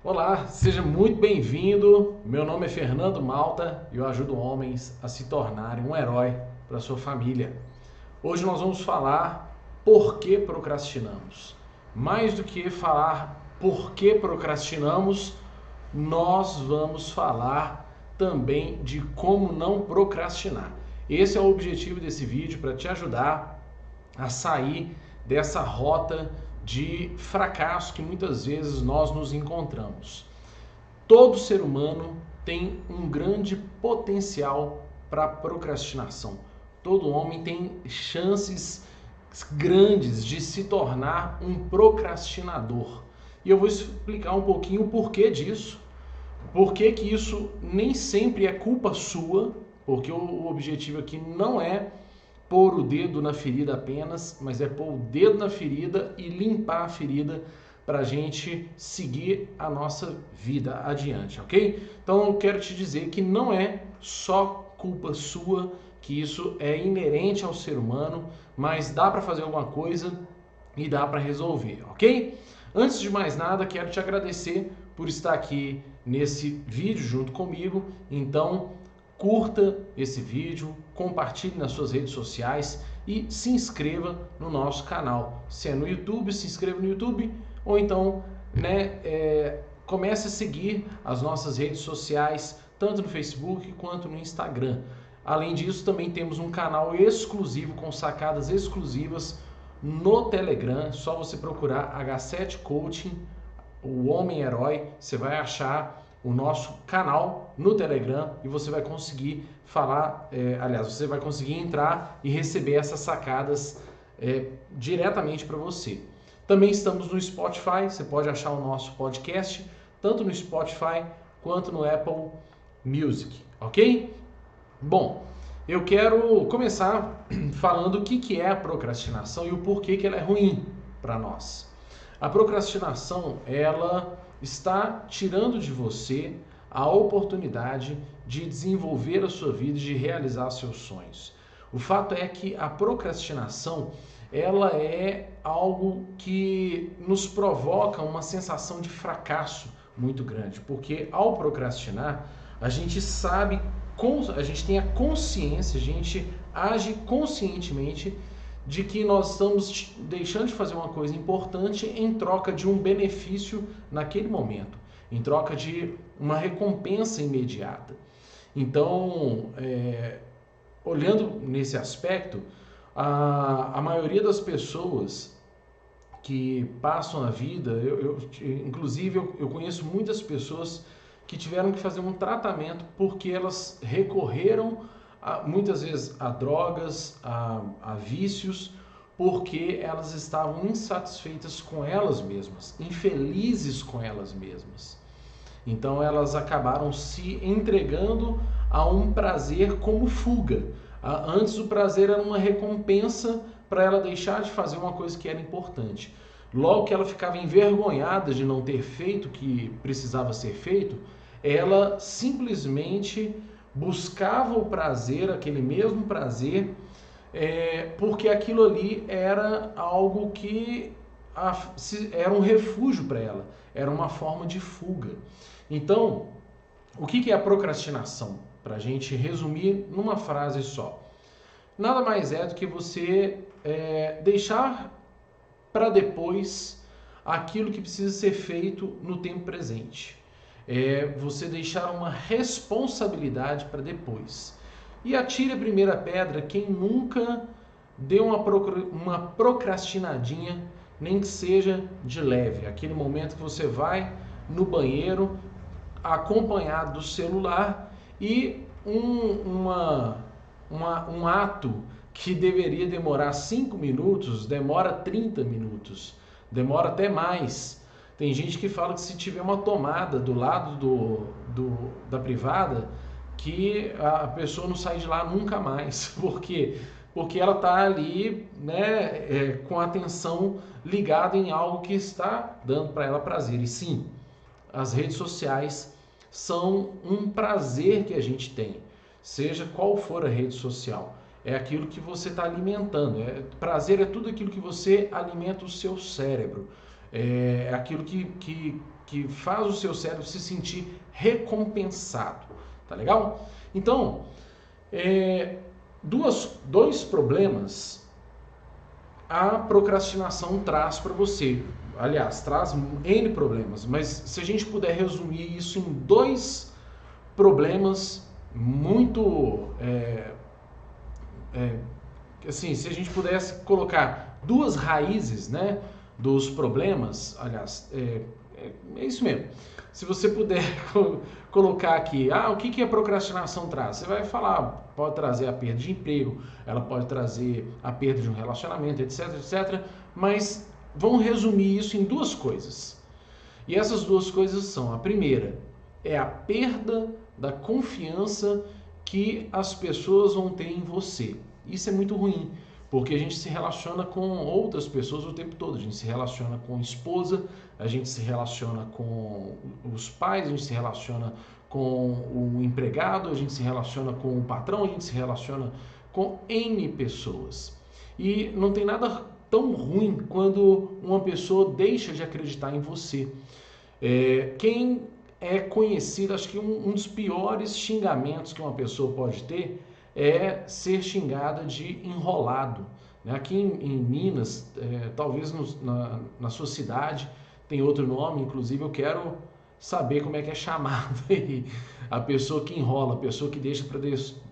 Olá, seja muito bem-vindo. Meu nome é Fernando Malta e eu ajudo homens a se tornarem um herói para sua família. Hoje nós vamos falar por que procrastinamos. Mais do que falar por que procrastinamos, nós vamos falar também de como não procrastinar. Esse é o objetivo desse vídeo, para te ajudar a sair dessa rota de fracasso que muitas vezes nós nos encontramos. Todo ser humano tem um grande potencial para procrastinação. Todo homem tem chances grandes de se tornar um procrastinador. E eu vou explicar um pouquinho o porquê disso, por que isso nem sempre é culpa sua, porque o objetivo aqui não é pôr o dedo na ferida apenas, mas é pôr o dedo na ferida e limpar a ferida para a gente seguir a nossa vida adiante, ok? Então eu quero te dizer que não é só culpa sua, que isso é inerente ao ser humano, mas dá para fazer alguma coisa e dá para resolver, ok? Antes de mais nada, quero te agradecer por estar aqui nesse vídeo junto comigo. Então, curta esse vídeo, compartilhe nas suas redes sociais e se inscreva no nosso canal. Se é no YouTube, se inscreva no YouTube, ou então comece a seguir as nossas redes sociais, tanto no Facebook quanto no Instagram. Além disso, também temos um canal exclusivo com sacadas exclusivas no Telegram. Só você procurar H7 Coaching, o Homem Herói, você vai achar o nosso canal no Telegram e você vai conseguir você vai conseguir entrar e receber essas sacadas diretamente para você. Também estamos no Spotify, você pode achar o nosso podcast tanto no Spotify quanto no Apple Music, ok? Bom, eu quero começar falando o que é a procrastinação e o porquê que ela é ruim para nós. A procrastinação, ela está tirando de você a oportunidade de desenvolver a sua vida e de realizar seus sonhos. O fato é que a procrastinação, ela é algo que nos provoca uma sensação de fracasso muito grande, porque ao procrastinar, a gente sabe, a gente tem a consciência, a gente age conscientemente de que nós estamos deixando de fazer uma coisa importante em troca de um benefício naquele momento, em troca de uma recompensa imediata. Então, olhando nesse aspecto, a maioria das pessoas que passam a vida, inclusive eu conheço muitas pessoas que tiveram que fazer um tratamento porque elas recorreram muitas vezes a drogas, a vícios, porque elas estavam insatisfeitas com elas mesmas, infelizes com elas mesmas. Então elas acabaram se entregando a um prazer como fuga. Antes o prazer era uma recompensa para ela deixar de fazer uma coisa que era importante. Logo que ela ficava envergonhada de não ter feito o que precisava ser feito, ela simplesmente buscava o prazer, aquele mesmo prazer, porque aquilo ali era algo que era um refúgio para ela, era uma forma de fuga. Então, o que é a procrastinação? Para a gente resumir numa frase só. Nada mais é do que você deixar para depois aquilo que precisa ser feito no tempo presente. Você deixar uma responsabilidade para depois. E atire a primeira pedra quem nunca deu uma procrastinadinha, nem que seja de leve. Aquele momento que você vai no banheiro acompanhado do celular e um ato que deveria demorar 5 minutos, demora 30 minutos, demora até mais. Tem gente que fala que se tiver uma tomada do lado da privada, que a pessoa não sai de lá nunca mais. Por quê? Porque ela está ali, né, com a atenção ligada em algo que está dando para ela prazer. E sim, as redes sociais são um prazer que a gente tem, seja qual for a rede social. É aquilo que você está alimentando. Prazer é tudo aquilo que você alimenta o seu cérebro. É aquilo que faz o seu cérebro se sentir recompensado, tá legal? Então, dois problemas a procrastinação traz para você. Aliás, traz N problemas, mas se a gente puder resumir isso em dois problemas muito... assim, se a gente pudesse colocar duas raízes, né, dos problemas, aliás, é isso mesmo. Se você puder colocar aqui, o que a procrastinação traz? Você vai falar, pode trazer a perda de emprego, ela pode trazer a perda de um relacionamento, etc, etc. Mas vamos resumir isso em duas coisas. E essas duas coisas são: a primeira é a perda da confiança que as pessoas vão ter em você. Isso é muito ruim, porque a gente se relaciona com outras pessoas o tempo todo. A gente se relaciona com a esposa, a gente se relaciona com os pais, a gente se relaciona com o empregado, a gente se relaciona com o patrão, a gente se relaciona com N pessoas. E não tem nada tão ruim quando uma pessoa deixa de acreditar em você. Quem é conhecido, acho que um dos piores xingamentos que uma pessoa pode ter é ser xingada de enrolado. Aqui em Minas, talvez na sua cidade tem outro nome, inclusive eu quero saber como é que é chamado aí. A pessoa que enrola, a pessoa que deixa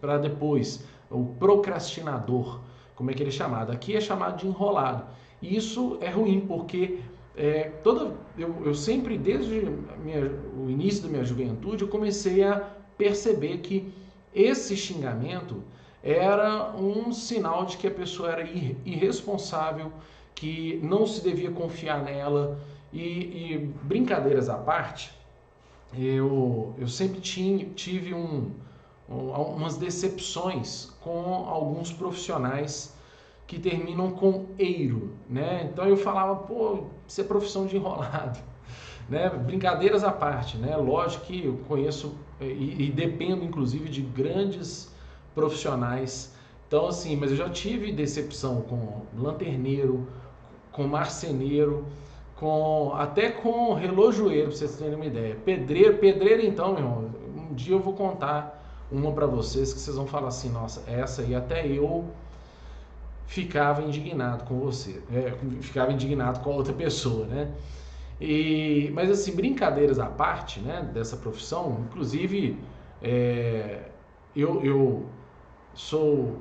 para depois, o procrastinador, como é que ele é chamado? Aqui é chamado de enrolado. E isso é ruim, porque eu sempre, desde o início da minha juventude, eu comecei a perceber que esse xingamento era um sinal de que a pessoa era irresponsável, que não se devia confiar nela. E brincadeiras à parte, eu sempre tive umas decepções com alguns profissionais que terminam com eiro, né? Então eu falava, isso é profissão de enrolado, né? Brincadeiras à parte, né? Lógico que eu conheço e dependo inclusive de grandes profissionais. Então assim, mas eu já tive decepção com lanterneiro, com marceneiro, até com relojoeiro, para vocês terem uma ideia. Pedreiro então, meu irmão, um dia eu vou contar uma para vocês que vocês vão falar assim, nossa, essa aí até eu ficava indignado com você, ficava indignado com a outra pessoa, né? Mas assim, brincadeiras à parte, né, dessa profissão, inclusive eu sou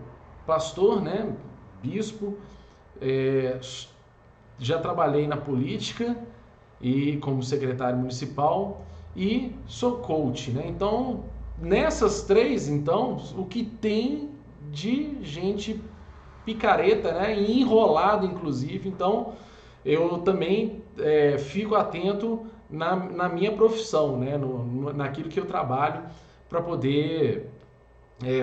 pastor, né, bispo, já trabalhei na política e como secretário municipal e sou coach, né? Então, nessas três, então, o que tem de gente picareta, né? E enrolado, inclusive. Então, eu também fico atento na minha profissão, né? Naquilo que eu trabalho para poder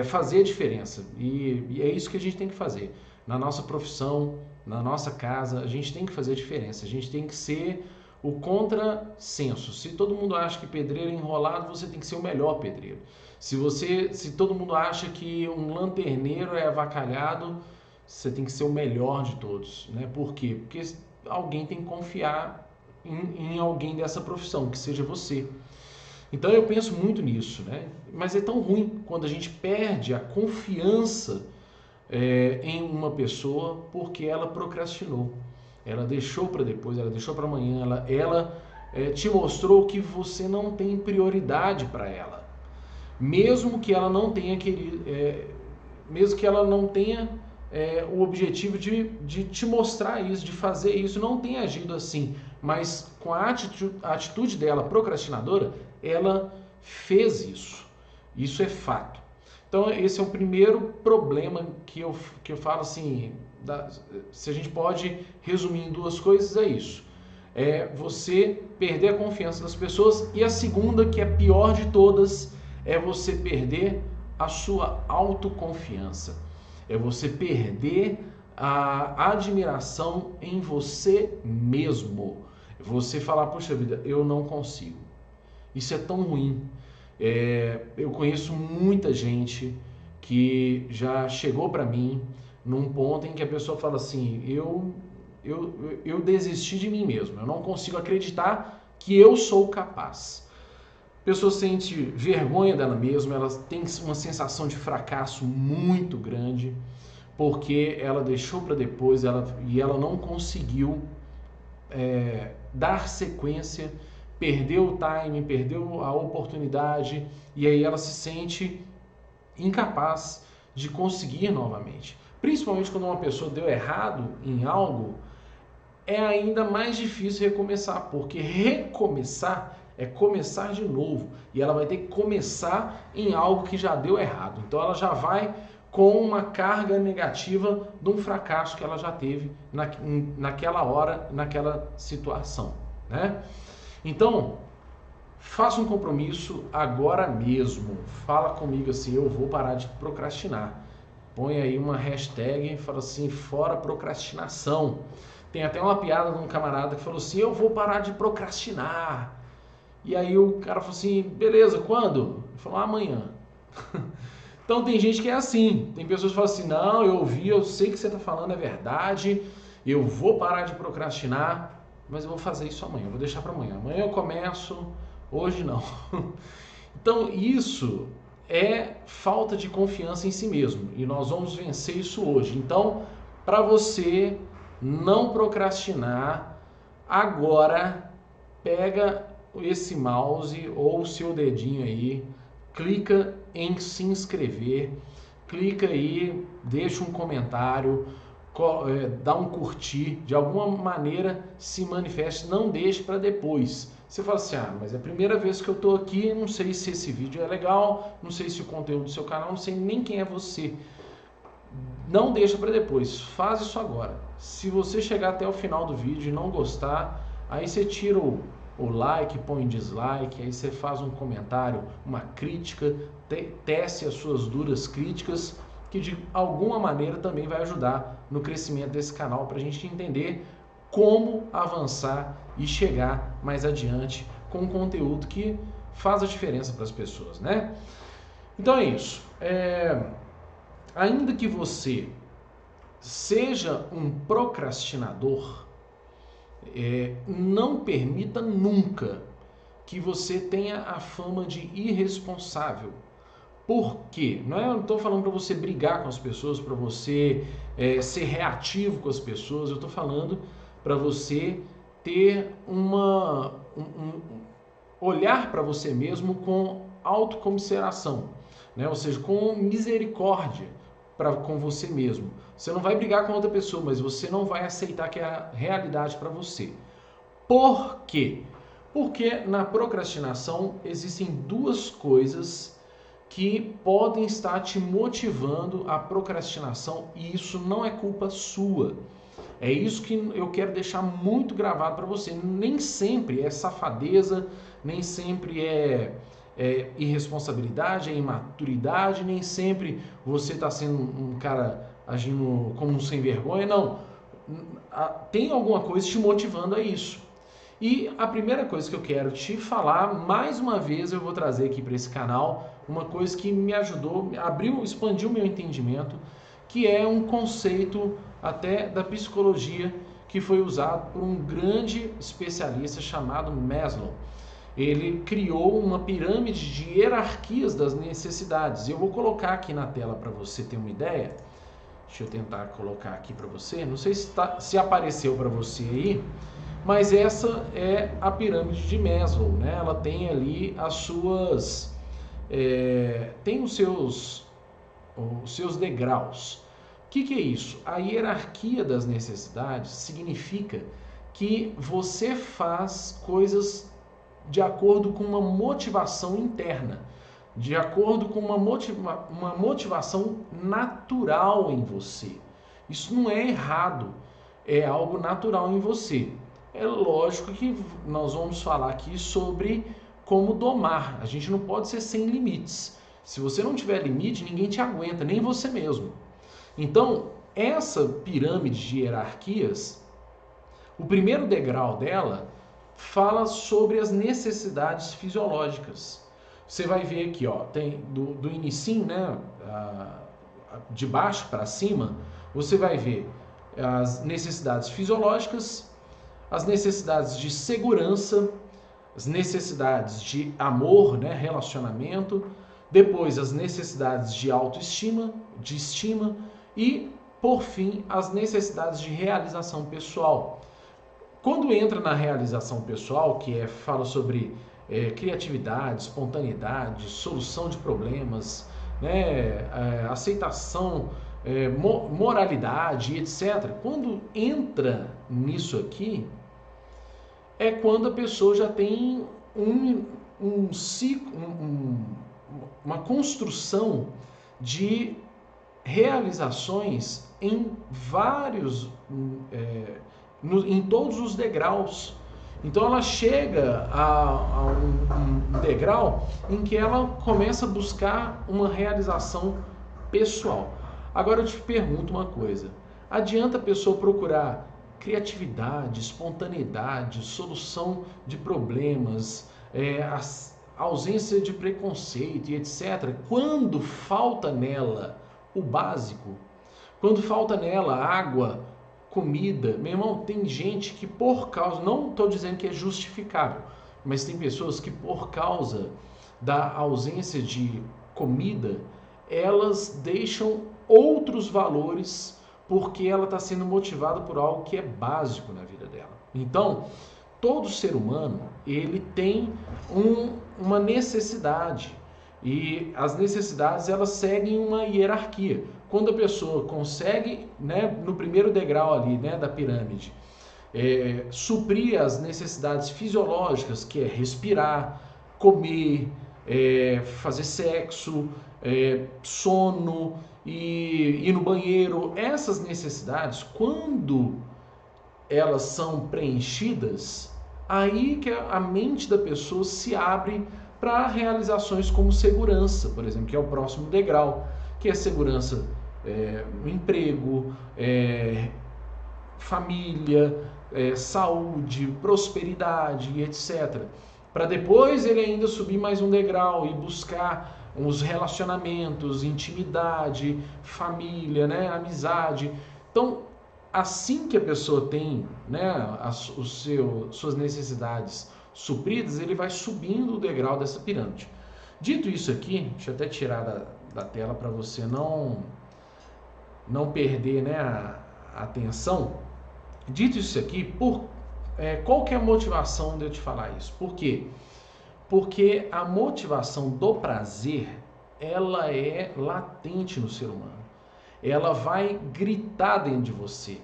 fazer a diferença. E é isso que a gente tem que fazer. Na nossa profissão, na nossa casa, a gente tem que fazer a diferença. A gente tem que ser o contrassenso. Se todo mundo acha que pedreiro é enrolado, você tem que ser o melhor pedreiro. Se todo mundo acha que um lanterneiro é avacalhado, você tem que ser o melhor de todos, né? Por quê? Porque alguém tem que confiar em alguém dessa profissão, que seja você. Então eu penso muito nisso, né? Mas é tão ruim quando a gente perde a confiança em uma pessoa porque ela procrastinou. Ela deixou para depois, ela deixou para amanhã, ela te mostrou que você não tem prioridade para ela. Mesmo que ela não tenha mesmo que ela não tenha o objetivo de te mostrar isso, de fazer isso, não tenha agido assim, mas com a atitude dela procrastinadora, ela fez isso. Isso é fato. Então esse é o primeiro problema que eu falo assim, se a gente pode resumir em duas coisas, é isso. É você perder a confiança das pessoas, e a segunda, que é a pior de todas, é você perder a sua autoconfiança. É você perder a admiração em você mesmo. Você falar, poxa vida, eu não consigo. Isso é tão ruim. Eu conheço muita gente que já chegou para mim num ponto em que a pessoa fala assim, eu eu desisti de mim mesmo, eu não consigo acreditar que eu sou capaz. A pessoa sente vergonha dela mesma, ela tem uma sensação de fracasso muito grande, porque ela deixou para depois e ela não conseguiu dar sequência, perdeu o time, perdeu a oportunidade, e aí ela se sente incapaz de conseguir novamente. Principalmente quando uma pessoa deu errado em algo, é ainda mais difícil recomeçar, porque recomeçar é começar de novo, e ela vai ter que começar em algo que já deu errado. Então ela já vai com uma carga negativa de um fracasso que ela já teve naquela hora, naquela situação, né? Então, faça um compromisso agora mesmo. Fala comigo assim, eu vou parar de procrastinar. Põe aí uma hashtag e fala assim, fora procrastinação. Tem até uma piada de um camarada que falou assim, eu vou parar de procrastinar. E aí o cara falou assim, beleza, quando? Ele falou, amanhã. Então tem gente que é assim, tem pessoas que falam assim, não, eu ouvi, eu sei que você está falando é verdade, eu vou parar de procrastinar, mas eu vou fazer isso amanhã, eu vou deixar para amanhã. Amanhã eu começo, hoje não. Então isso é falta de confiança em si mesmo e nós vamos vencer isso hoje. Então, para você não procrastinar, agora pega esse mouse ou o seu dedinho aí, clica em se inscrever, clica aí, deixa um comentário, dá um curtir, de alguma maneira se manifeste, não deixe para depois. Você fala assim, mas é a primeira vez que eu estou aqui, não sei se esse vídeo é legal, não sei se o conteúdo do seu canal, não sei nem quem é você. Não deixa para depois, faz isso agora. Se você chegar até o final do vídeo e não gostar, aí você tira o like, põe dislike, aí você faz um comentário, uma crítica, tece as suas duras críticas, que de alguma maneira também vai ajudar no crescimento desse canal para a gente entender como avançar e chegar mais adiante com um conteúdo que faz a diferença para as pessoas, né? Então é isso. Ainda que você seja um procrastinador, não permita nunca que você tenha a fama de irresponsável. Por quê? Eu não estou falando para você brigar com as pessoas, para você ser reativo com as pessoas, eu estou falando para você ter olhar para você mesmo com autocomiseração, né? Ou seja, com misericórdia com você mesmo. Você não vai brigar com outra pessoa, mas você não vai aceitar que é a realidade para você. Por quê? Porque na procrastinação existem duas coisas que podem estar te motivando à procrastinação e isso não é culpa sua. É isso que eu quero deixar muito gravado para você. Nem sempre é safadeza, nem sempre é irresponsabilidade, é imaturidade, nem sempre você está sendo um cara agindo como um sem vergonha, não. Tem alguma coisa te motivando a isso. E a primeira coisa que eu quero te falar, mais uma vez eu vou trazer aqui para esse canal, uma coisa que me ajudou, expandiu o meu entendimento, que é um conceito até da psicologia que foi usado por um grande especialista chamado Maslow. Ele criou uma pirâmide de hierarquias das necessidades. Eu vou colocar aqui na tela para você ter uma ideia. Deixa eu tentar colocar aqui para você. Não sei se apareceu para você aí, mas essa é a pirâmide de Maslow, né? Ela tem ali as suas... tem os seus degraus. O que é isso? A hierarquia das necessidades significa que você faz coisas de acordo com uma motivação interna, de acordo com uma motivação natural em você. Isso não é errado, é algo natural em você. É lógico que nós vamos falar aqui sobre como domar. A gente não pode ser sem limites. Se você não tiver limite, ninguém te aguenta, nem você mesmo. Então, essa pirâmide de hierarquias, o primeiro degrau dela fala sobre as necessidades fisiológicas. Você vai ver aqui, ó, tem do inicinho, né, de baixo para cima, você vai ver as necessidades fisiológicas, as necessidades de segurança, as necessidades de amor, né, relacionamento, depois as necessidades de autoestima, de estima e, por fim, as necessidades de realização pessoal. Quando entra na realização pessoal, que fala sobre criatividade, espontaneidade, solução de problemas, né, aceitação, moralidade, etc. Quando entra nisso aqui, é quando a pessoa já tem um ciclo, uma construção de realizações em vários, em todos os degraus. Então ela chega a um degrau em que ela começa a buscar uma realização pessoal. Agora eu te pergunto uma coisa: adianta a pessoa procurar criatividade, espontaneidade, solução de problemas, ausência de preconceito e etc., quando falta nela o básico, quando falta nela água, comida? Meu irmão, tem gente que por causa, não estou dizendo que é justificável, mas tem pessoas que por causa da ausência de comida, elas deixam outros valores porque ela está sendo motivada por algo que é básico na vida dela. Então, todo ser humano, ele tem uma necessidade, e as necessidades, elas seguem uma hierarquia. Quando a pessoa consegue, né, no primeiro degrau ali, né, da pirâmide, suprir as necessidades fisiológicas, que é respirar, comer, fazer sexo, sono e ir no banheiro, essas necessidades, quando elas são preenchidas, aí que a mente da pessoa se abre para realizações como segurança, por exemplo, que é o próximo degrau, que é segurança no emprego, família, saúde, prosperidade, etc. Para depois ele ainda subir mais um degrau e buscar os relacionamentos, intimidade, família, né, amizade. Então, assim que a pessoa tem, né, suas necessidades supridas, ele vai subindo o degrau dessa pirâmide. Dito isso aqui, deixa eu até tirar da tela para você não perder, né, a atenção. Dito isso aqui, qual que é a motivação de eu te falar isso? Por quê? Porque a motivação do prazer, ela é latente no ser humano. Ela vai gritar dentro de você.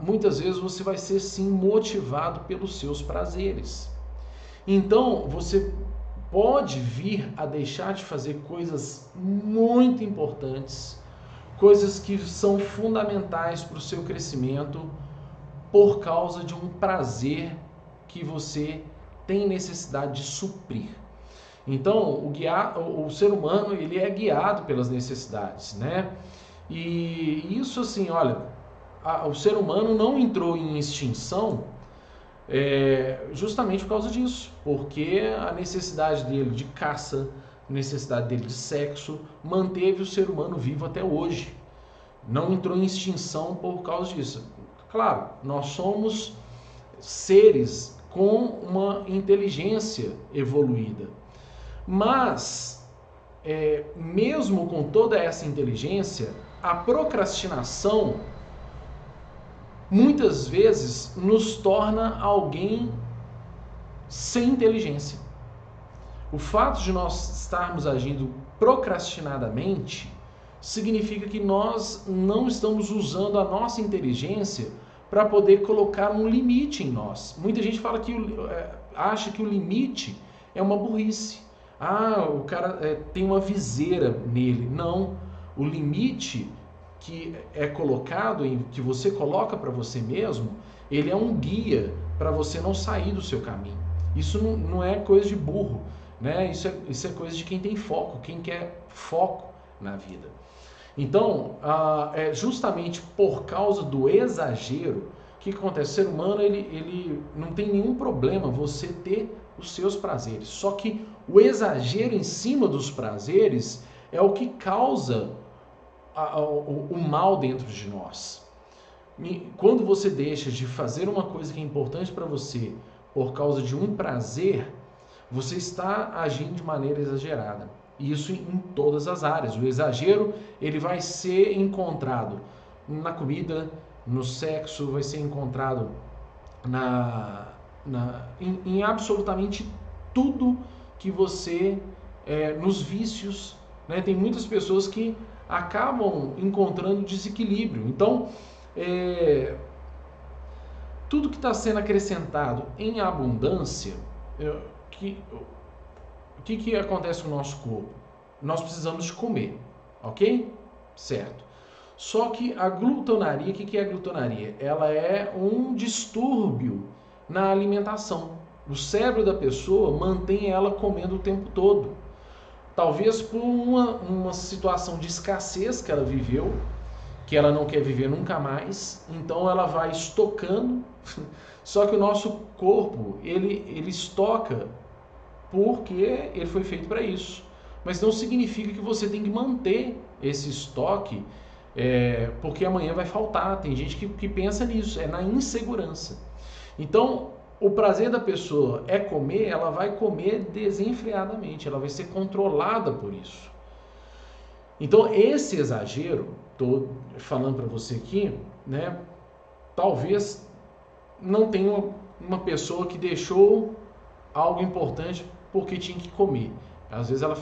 Muitas vezes você vai ser sim motivado pelos seus prazeres. Então você pode vir a deixar de fazer coisas muito importantes, coisas que são fundamentais para o seu crescimento, por causa de um prazer que você tem necessidade de suprir. Então, o ser humano, ele é guiado pelas necessidades, né? E isso, assim, olha, o ser humano não entrou em extinção justamente por causa disso, porque a necessidade dele de caça, a necessidade dele de sexo, manteve o ser humano vivo até hoje. Não entrou em extinção por causa disso. Claro, nós somos seres com uma inteligência evoluída, mas mesmo com toda essa inteligência, a procrastinação muitas vezes nos torna alguém sem inteligência. O fato de nós estarmos agindo procrastinadamente significa que nós não estamos usando a nossa inteligência para poder colocar um limite em nós. Muita gente fala acha que o limite é uma burrice. O cara tem uma viseira nele. Não. O limite que é colocado, que você coloca para você mesmo, ele é um guia para você não sair do seu caminho. Isso não é coisa de burro, né? Isso é coisa de quem tem foco, quem quer foco na vida. Então, justamente por causa do exagero, o que acontece? O ser humano, ele não tem nenhum problema você ter os seus prazeres. Só que o exagero em cima dos prazeres é o que causa o mal dentro de nós. Quando você deixa de fazer uma coisa que é importante para você por causa de um prazer, você está agindo de maneira exagerada. Isso em todas as áreas. O exagero, ele vai ser encontrado na comida, no sexo, vai ser encontrado em absolutamente tudo que você... nos vícios, né? Tem muitas pessoas que acabam encontrando desequilíbrio. Então, tudo que está sendo acrescentado em abundância, o que acontece com o nosso corpo? Nós precisamos de comer, ok? Certo. Só que a glutonaria, o que é a glutonaria? Ela é um distúrbio na alimentação. O cérebro da pessoa mantém ela comendo o tempo todo. Talvez por uma situação de escassez que ela viveu, que ela não quer viver nunca mais, então ela vai estocando. Só que o nosso corpo, ele estoca porque ele foi feito para isso. Mas não significa que você tem que manter esse estoque, porque amanhã vai faltar. Tem gente que pensa nisso, na insegurança. Então, o prazer da pessoa é comer, ela vai comer desenfreadamente, ela vai ser controlada por isso. Então, esse exagero, estou falando para você aqui, né? Talvez não tenha uma pessoa que deixou algo importante porque tinha que comer. Às vezes ela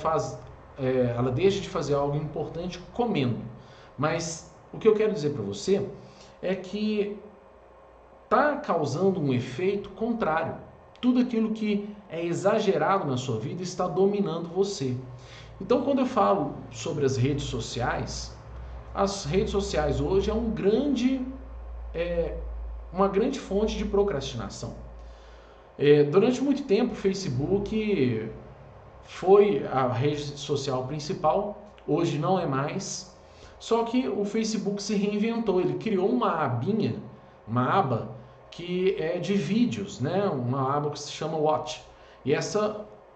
deixa de fazer algo importante comendo. Mas o que eu quero dizer para você é que está causando um efeito contrário. Tudo aquilo que é exagerado na sua vida está dominando você. Então, quando eu falo sobre as redes sociais hoje é uma grande fonte de procrastinação. Durante muito tempo, o Facebook foi a rede social principal, hoje não é mais. Só que o Facebook se reinventou, ele criou uma aba que é de vídeos, né? Uma aba que se chama Watch. E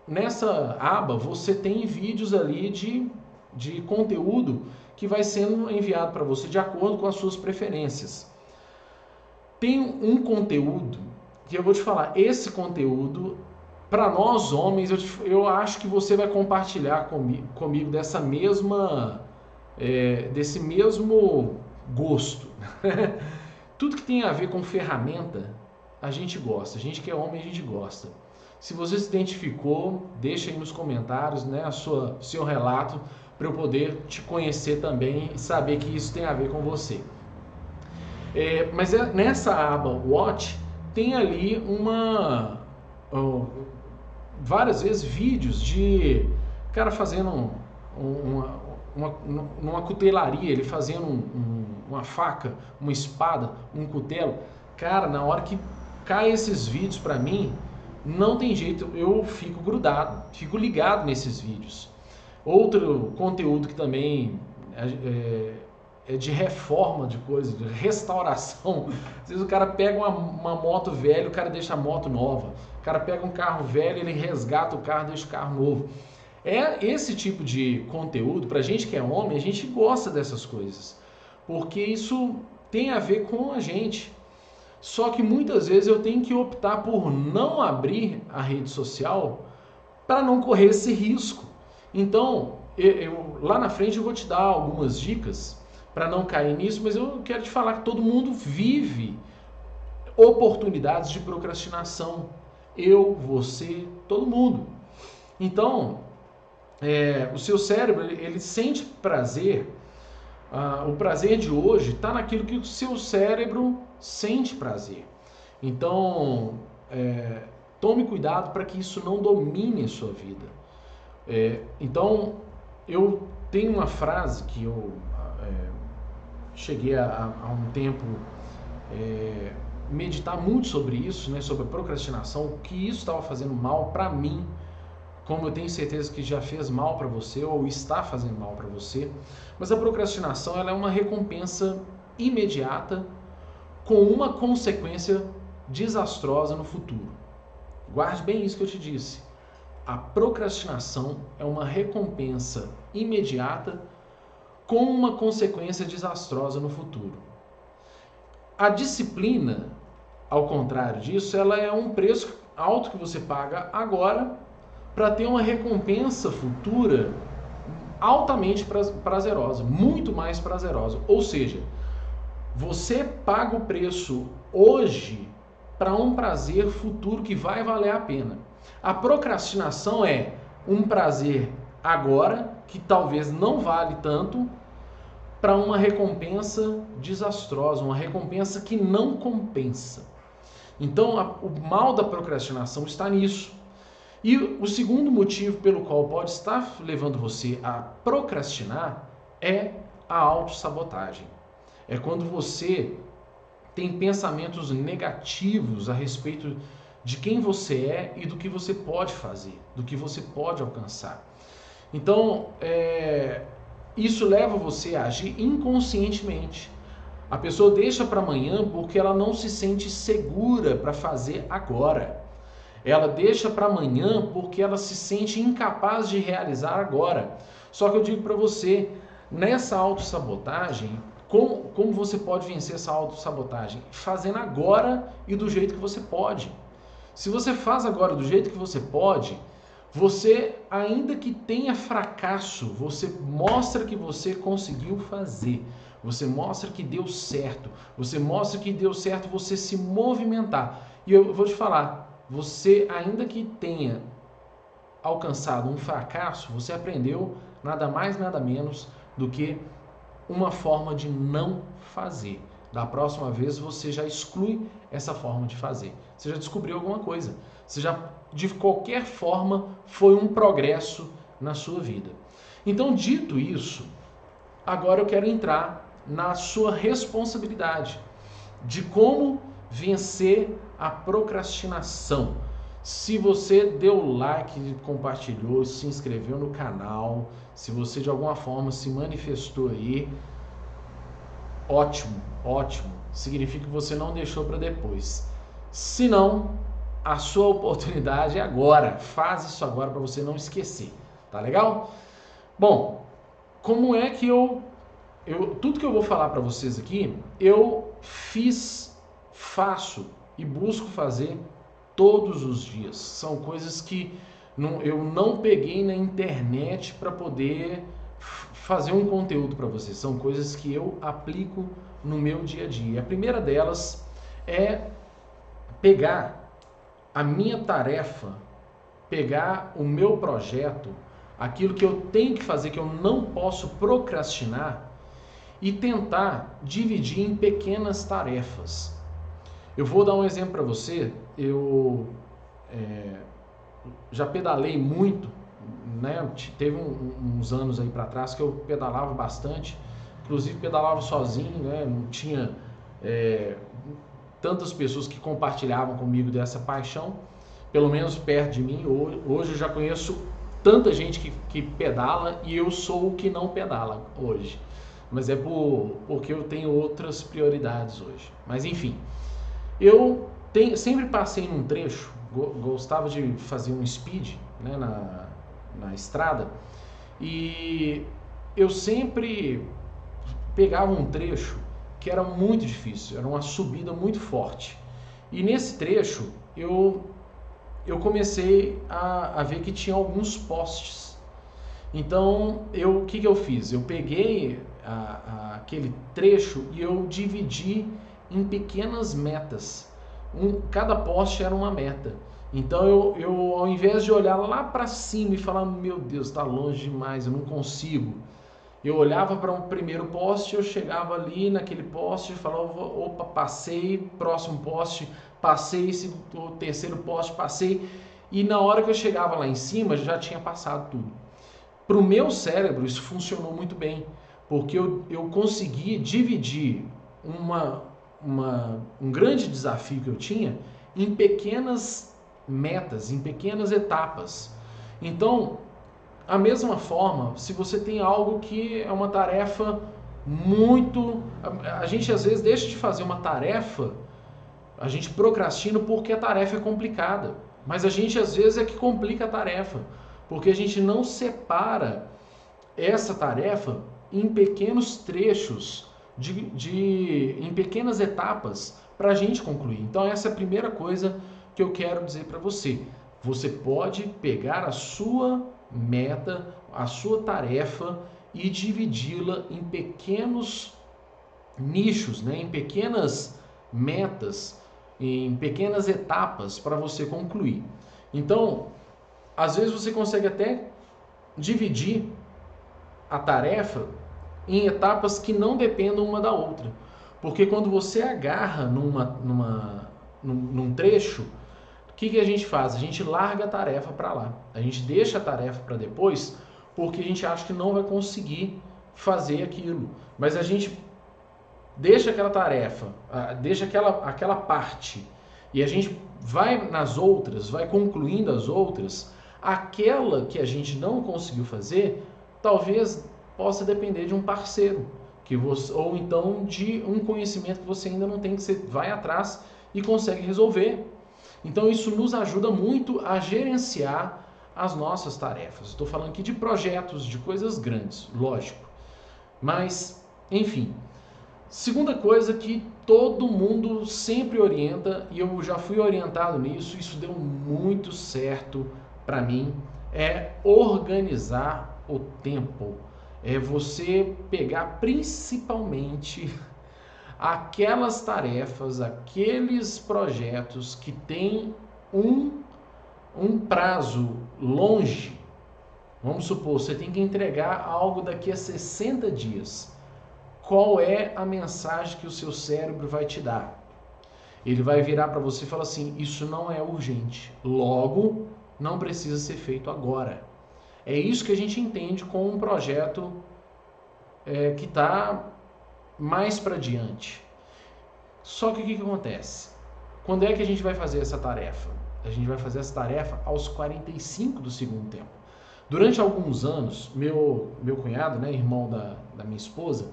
nessa aba você tem vídeos ali de conteúdo que vai sendo enviado para você de acordo com as suas preferências. Tem um conteúdo que eu vou te falar, esse conteúdo, para nós homens, eu acho que você vai compartilhar comigo desse mesmo gosto. Tudo que tem a ver com ferramenta, a gente gosta. A gente que é homem, a gente gosta. Se você se identificou, deixa aí nos comentários, né, seu relato, para eu poder te conhecer também e saber que isso tem a ver com você. Mas nessa aba Watch, tem ali várias vezes vídeos de cara fazendo numa cutelaria, ele fazendo uma faca, uma espada, um cutelo. Cara, na hora que cai esses vídeos para mim, não tem jeito, eu fico grudado, fico ligado nesses vídeos. Outro conteúdo que também é de reforma de coisas, de restauração. Às vezes o cara pega uma moto velha, o cara deixa a moto nova. O cara pega um carro velho, ele resgata o carro, deixa o carro novo. Esse tipo de conteúdo, pra gente que é homem, a gente gosta dessas coisas. Porque isso tem a ver com a gente. Só que muitas vezes eu tenho que optar por não abrir a rede social para não correr esse risco. Então, lá na frente eu vou te dar algumas dicas para não cair nisso, mas eu quero te falar que todo mundo vive oportunidades de procrastinação. Eu, você, todo mundo. Então, o seu cérebro, ele sente prazer. O prazer de hoje está naquilo que o seu cérebro sente prazer. Então, tome cuidado para que isso não domine a sua vida. Então, eu tenho uma frase que eu cheguei há um tempo meditar muito sobre isso, né, sobre a procrastinação, o que isso estava fazendo mal para mim, como eu tenho certeza que já fez mal para você ou está fazendo mal para você. Mas a procrastinação, ela é uma recompensa imediata com uma consequência desastrosa no futuro. Guarde bem isso que eu te disse. A procrastinação é uma recompensa imediata com uma consequência desastrosa no futuro. A disciplina, ao contrário disso, ela é um preço alto que você paga agora para ter uma recompensa futura altamente prazerosa, muito mais prazerosa. Ou seja, você paga o preço hoje para um prazer futuro que vai valer a pena. A procrastinação é um prazer agora, que talvez não vale tanto, para uma recompensa desastrosa, uma recompensa que não compensa. Então, o mal da procrastinação está nisso. E o segundo motivo pelo qual pode estar levando você a procrastinar é a autossabotagem. É quando você tem pensamentos negativos a respeito de quem você é e do que você pode fazer, do que você pode alcançar. Então, isso leva você a agir inconscientemente. A pessoa deixa para amanhã porque ela não se sente segura para fazer agora. Ela deixa para amanhã porque ela se sente incapaz de realizar agora. Só que eu digo para você, nessa autossabotagem, como você pode vencer essa autossabotagem? Fazendo agora e do jeito que você pode. Se você faz agora do jeito que você pode, você, ainda que tenha fracasso, você mostra que você conseguiu fazer. Você mostra que deu certo. Você mostra que deu certo você se movimentar. E eu vou te falar, você, ainda que tenha alcançado um fracasso, você aprendeu nada mais, nada menos do que uma forma de não fazer. Da próxima vez você já exclui essa forma de fazer. Você já descobriu alguma coisa. Você já, de qualquer forma, foi um progresso na sua vida. Então, dito isso, agora eu quero entrar na sua responsabilidade de como vencer a procrastinação. Se você deu like, compartilhou, se inscreveu no canal, se você de alguma forma se manifestou aí, ótimo, ótimo. Significa que você não deixou para depois. Se não, a sua oportunidade é agora. Faz isso agora para você não esquecer. Tá legal? Bom, como é que tudo que eu vou falar para vocês aqui, eu faço e busco fazer todos os dias. São coisas que eu não peguei na internet para poder fazer um conteúdo para vocês. São coisas que eu aplico no meu dia a dia. A primeira delas é pegar a minha tarefa, pegar o meu projeto, aquilo que eu tenho que fazer, que eu não posso procrastinar, e tentar dividir em pequenas tarefas. Eu vou dar um exemplo para você. Eu já pedalei muito, né? Teve uns anos aí para trás que eu pedalava bastante, inclusive pedalava sozinho, né? Não tinha tantas pessoas que compartilhavam comigo dessa paixão, pelo menos perto de mim. Hoje eu já conheço tanta gente que pedala e eu sou o que não pedala hoje. Mas é porque eu tenho outras prioridades hoje. Mas enfim, eu sempre passei num trecho, gostava de fazer um speed, né, na estrada, e eu sempre pegava um trecho que era muito difícil, era uma subida muito forte. E nesse trecho eu comecei a ver que tinha alguns postes. Então, o que eu fiz? Eu peguei aquele trecho e eu dividi em pequenas metas. Cada poste era uma meta. Então, eu ao invés de olhar lá para cima e falar, meu Deus, está longe demais, eu não consigo. Eu olhava para um primeiro poste, eu chegava ali naquele poste e falava, opa, passei, próximo poste, passei, o terceiro poste, passei. E na hora que eu chegava lá em cima, já tinha passado tudo. Para o meu cérebro, isso funcionou muito bem, porque eu consegui dividir um grande desafio que eu tinha em pequenas metas, em pequenas etapas. Então, a mesma forma, se você tem algo que é uma tarefa muito... A gente às vezes deixa de fazer uma tarefa, a gente procrastina porque a tarefa é complicada, mas a gente às vezes é que complica a tarefa, porque a gente não separa essa tarefa em pequenos trechos em pequenas etapas para a gente concluir. Então essa é a primeira coisa que eu quero dizer para você. Você pode pegar a sua meta, a sua tarefa e dividi-la em pequenos nichos, né? Em pequenas metas, em pequenas etapas para você concluir. Então, às vezes você consegue até dividir a tarefa em etapas que não dependam uma da outra. Porque quando você agarra num trecho, o que a gente faz? A gente larga a tarefa para lá. A gente deixa a tarefa para depois, porque a gente acha que não vai conseguir fazer aquilo. Mas a gente deixa aquela tarefa, deixa aquela parte, e a gente vai nas outras, vai concluindo as outras. Aquela que a gente não conseguiu fazer, talvez possa depender de um parceiro, ou então de um conhecimento que você ainda não tem, que você vai atrás e consegue resolver. Então isso nos ajuda muito a gerenciar as nossas tarefas. Estou falando aqui de projetos, de coisas grandes, lógico. Mas, enfim. Segunda coisa que todo mundo sempre orienta, e eu já fui orientado nisso, isso deu muito certo para mim, é organizar o tempo. É você pegar principalmente aquelas tarefas, aqueles projetos que têm um prazo longe. Vamos supor, você tem que entregar algo daqui a 60 dias. Qual é a mensagem que o seu cérebro vai te dar? Ele vai virar para você e falar assim: isso não é urgente, logo não precisa ser feito agora. É isso que a gente entende com um projeto que está mais para diante. Só que o que acontece? Quando é que a gente vai fazer essa tarefa? A gente vai fazer essa tarefa aos 45 do segundo tempo. Durante alguns anos, meu cunhado, né, irmão da minha esposa,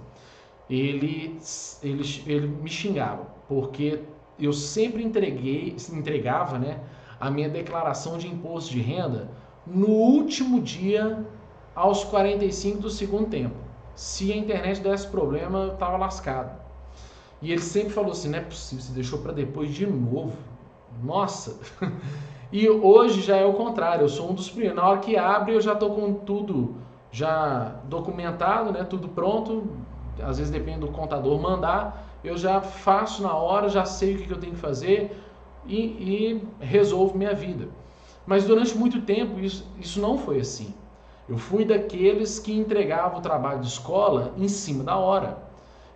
ele me xingava, porque eu sempre entregava, né, a minha declaração de imposto de renda no último dia, aos 45 do segundo tempo. Se a internet desse problema, eu estava lascado. E ele sempre falou assim: não é possível, você deixou para depois de novo. Nossa! E hoje já é o contrário, eu sou um dos primeiros. Na hora que abre, eu já estou com tudo já documentado, né, tudo pronto. Às vezes depende do contador mandar, eu já faço na hora, já sei o que eu tenho que fazer e resolvo minha vida. Mas durante muito tempo isso não foi assim. Eu fui daqueles que entregava o trabalho de escola em cima da hora.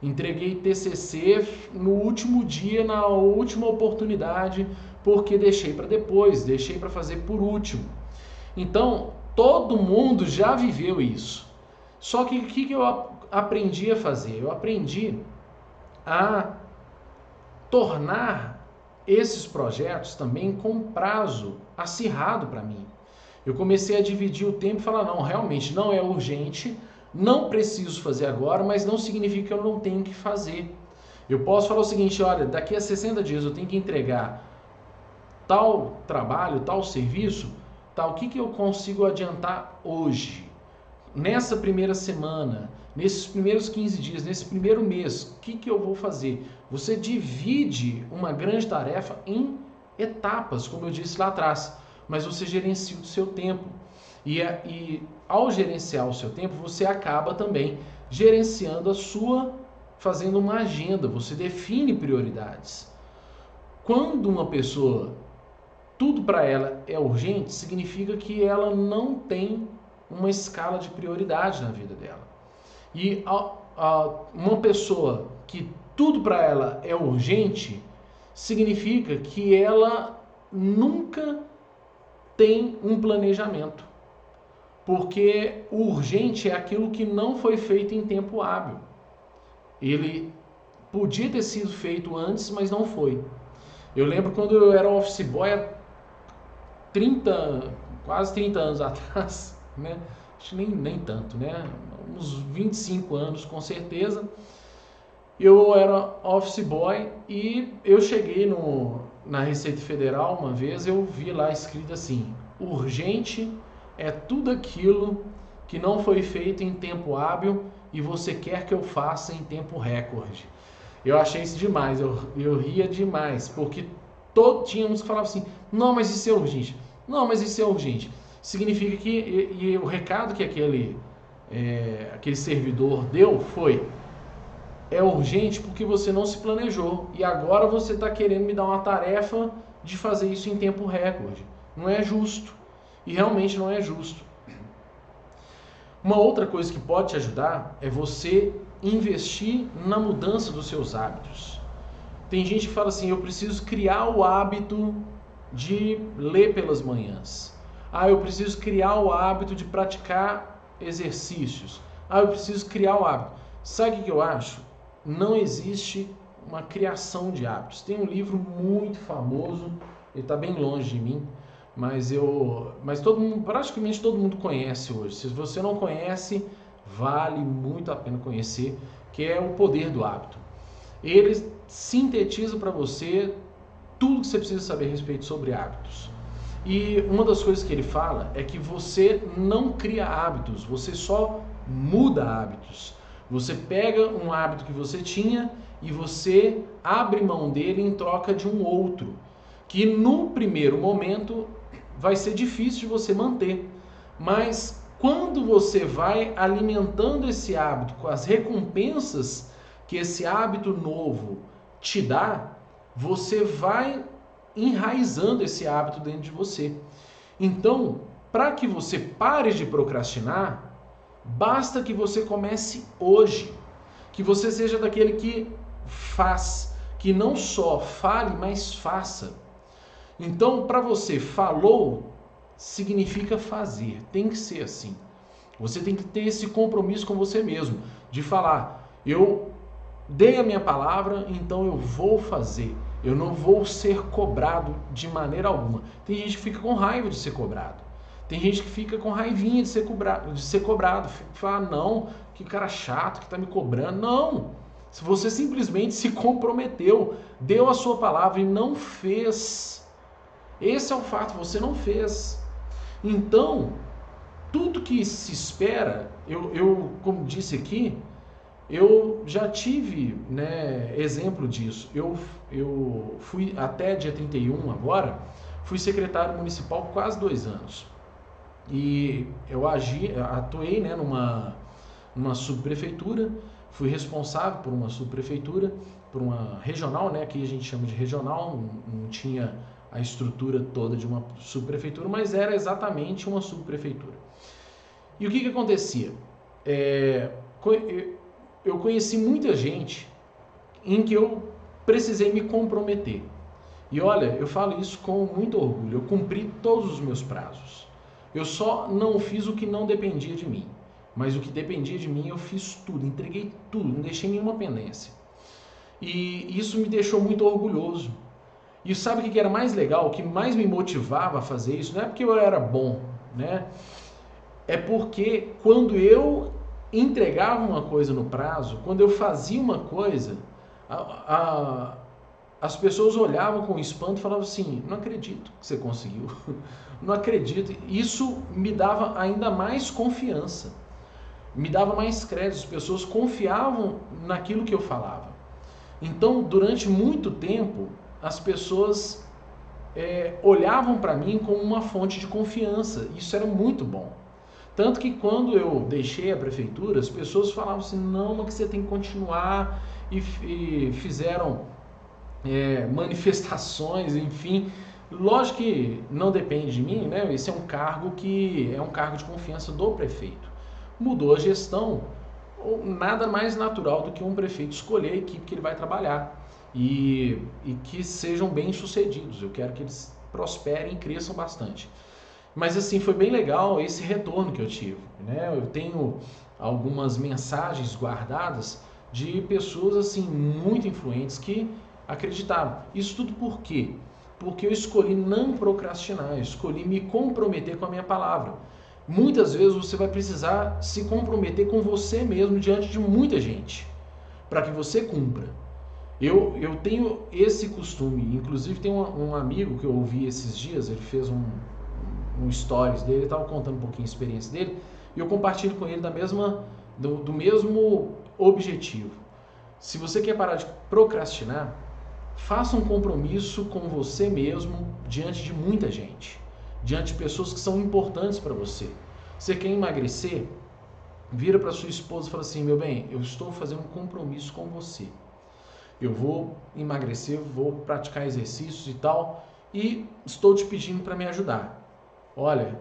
Entreguei TCC no último dia, na última oportunidade, porque deixei para depois, deixei para fazer por último. Então, todo mundo já viveu isso. Só que o que eu aprendi a fazer? Eu aprendi a tornar esses projetos também com prazo acirrado para mim. Eu comecei a dividir o tempo e falar: não, realmente não é urgente, não preciso fazer agora, mas não significa que eu não tenho que fazer. Eu posso falar o seguinte: olha, daqui a 60 dias eu tenho que entregar tal trabalho, tal serviço, tal, o que eu consigo adiantar hoje? Nessa primeira semana, nesses primeiros 15 dias, nesse primeiro mês, o que eu vou fazer? Você divide uma grande tarefa em etapas, como eu disse lá atrás, mas você gerencia o seu tempo. E ao gerenciar o seu tempo, você acaba também gerenciando fazendo uma agenda, você define prioridades. Quando uma pessoa, tudo para ela é urgente, significa que ela não tem uma escala de prioridade na vida dela. E uma pessoa que tudo para ela é urgente, significa que ela nunca tem um planejamento. Porque o urgente é aquilo que não foi feito em tempo hábil. Ele podia ter sido feito antes, mas não foi. Eu lembro quando eu era office boy há quase 30 anos atrás, né? Acho que nem tanto, né? Uns 25 anos com certeza. Eu era office boy e eu cheguei na Receita Federal uma vez, eu vi lá escrito assim: urgente é tudo aquilo que não foi feito em tempo hábil e você quer que eu faça em tempo recorde. Eu achei isso demais, eu ria demais, porque tinha uns que falavam assim, não, mas isso é urgente, não, mas isso é urgente. Significa que, e o recado que aquele servidor deu foi, é urgente porque você não se planejou, e agora você está querendo me dar uma tarefa de fazer isso em tempo recorde. Não é justo, e realmente não é justo. Uma outra coisa que pode te ajudar é você investir na mudança dos seus hábitos. Tem gente que fala assim, eu preciso criar o hábito de ler pelas manhãs. Eu preciso criar o hábito de praticar exercícios. Eu preciso criar o hábito. Sabe o que eu acho? Não existe uma criação de hábitos. Tem um livro muito famoso, ele está bem longe de mim, mas praticamente todo mundo conhece hoje. Se você não conhece, vale muito a pena conhecer, que é O Poder do Hábito. Ele sintetiza para você tudo que você precisa saber a respeito sobre hábitos. E uma das coisas que ele fala é que você não cria hábitos, você só muda hábitos. Você pega um hábito que você tinha e você abre mão dele em troca de um outro, que no primeiro momento vai ser difícil de você manter, mas quando você vai alimentando esse hábito com as recompensas que esse hábito novo te dá, você vai enraizando esse hábito dentro de você. Então, para que você pare de procrastinar, basta que você comece hoje, que você seja daquele que faz, que não só fale, mas faça. Então, para você, falou significa fazer, tem que ser assim. Você tem que ter esse compromisso com você mesmo, de falar, eu dei a minha palavra, então eu vou fazer. Eu não vou ser cobrado de maneira alguma. Tem gente que fica com raiva de ser cobrado. Tem gente que fica com raivinha de ser cobrado. Fala, não, que cara chato que está me cobrando. Não, se você simplesmente se comprometeu, deu a sua palavra e não fez. Esse é o fato, você não fez. Então, tudo que se espera, eu como disse aqui, eu já tive, exemplo disso. Eu fui até dia 31 agora, fui secretário municipal por quase 2 anos. E eu atuei numa subprefeitura, fui responsável por uma subprefeitura, por uma regional, aqui a gente chama de regional, não tinha a estrutura toda de uma subprefeitura, mas era exatamente uma subprefeitura. E o que acontecia? Eu conheci muita gente em que eu precisei me comprometer. E olha, eu falo isso com muito orgulho, eu cumpri todos os meus prazos. Eu só não fiz o que não dependia de mim, mas o que dependia de mim eu fiz tudo, entreguei tudo, não deixei nenhuma pendência. E isso me deixou muito orgulhoso. E sabe o que era mais legal, o que mais me motivava a fazer isso? Não é porque eu era bom, é porque quando eu entregava uma coisa no prazo, quando eu fazia uma coisa, as pessoas olhavam com espanto e falavam assim, não acredito que você conseguiu, não acredito. Isso me dava ainda mais confiança, me dava mais crédito, as pessoas confiavam naquilo que eu falava. Então, durante muito tempo, as pessoas olhavam para mim como uma fonte de confiança, isso era muito bom. Tanto que quando eu deixei a prefeitura, as pessoas falavam assim, não, mas que você tem que continuar, e fizeram manifestações, enfim. Lógico que não depende de mim, esse é um cargo que é um cargo de confiança do prefeito. Mudou a gestão, nada mais natural do que um prefeito escolher a equipe que ele vai trabalhar e que sejam bem-sucedidos. Eu quero que eles prosperem e cresçam bastante. Mas assim, foi bem legal esse retorno que eu tive, Eu tenho algumas mensagens guardadas de pessoas assim muito influentes que acreditaram. Isso tudo por quê? Porque eu escolhi não procrastinar, eu escolhi me comprometer com a minha palavra. Muitas vezes você vai precisar se comprometer com você mesmo diante de muita gente, para que você cumpra. Eu tenho esse costume, inclusive tem um amigo que eu ouvi esses dias, ele fez um stories dele, estava contando um pouquinho a experiência dele, e eu compartilho com ele do mesmo objetivo. Se você quer parar de procrastinar, faça um compromisso com você mesmo diante de muita gente, diante de pessoas que são importantes para você. Você quer emagrecer? Vira para sua esposa e fala assim: meu bem, eu estou fazendo um compromisso com você. Eu vou emagrecer, vou praticar exercícios e tal, e estou te pedindo para me ajudar. Olha,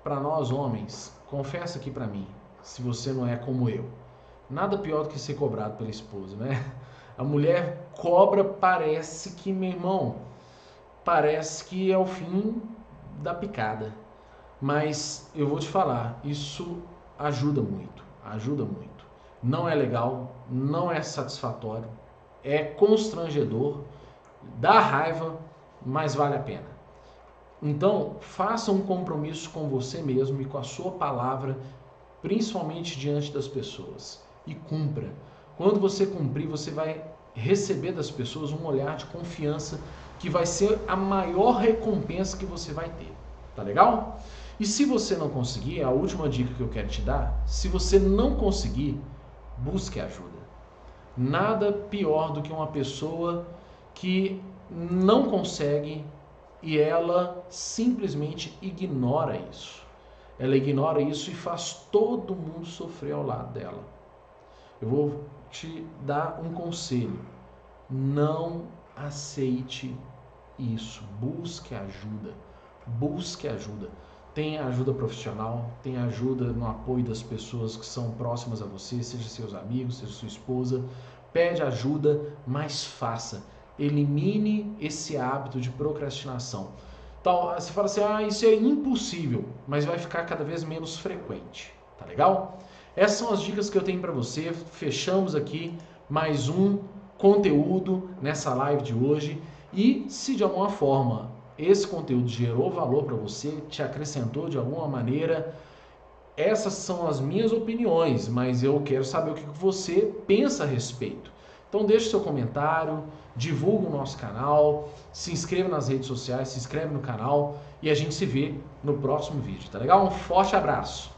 para nós homens, confessa aqui para mim, se você não é como eu. Nada pior do que ser cobrado pela esposa, né? A mulher cobra, parece que, meu irmão, parece que é o fim da picada. Mas eu vou te falar, isso ajuda muito, ajuda muito. Não é legal, não é satisfatório, é constrangedor, dá raiva, mas vale a pena. Então, faça um compromisso com você mesmo e com a sua palavra, principalmente diante das pessoas, e cumpra. Quando você cumprir, você vai receber das pessoas um olhar de confiança que vai ser a maior recompensa que você vai ter. Tá legal? E se você não conseguir, a última dica que eu quero te dar, se você não conseguir, busque ajuda. Nada pior do que uma pessoa que não consegue e ela simplesmente ignora isso. Ela ignora isso e faz todo mundo sofrer ao lado dela. Eu vou te dar um conselho. Não aceite isso. Busque ajuda. Busque ajuda. Tenha ajuda profissional, tenha ajuda no apoio das pessoas que são próximas a você, seja seus amigos, seja sua esposa. Pede ajuda, mas faça. Elimine esse hábito de procrastinação. Então, você fala assim, isso é impossível, mas vai ficar cada vez menos frequente, tá legal? Essas são as dicas que eu tenho para você. Fechamos aqui mais um conteúdo nessa live de hoje. E se de alguma forma esse conteúdo gerou valor para você, te acrescentou de alguma maneira, essas são as minhas opiniões, mas eu quero saber o que você pensa a respeito. Então deixe seu comentário, divulgue o nosso canal, se inscreva nas redes sociais, se inscreve no canal e a gente se vê no próximo vídeo, tá legal? Um forte abraço!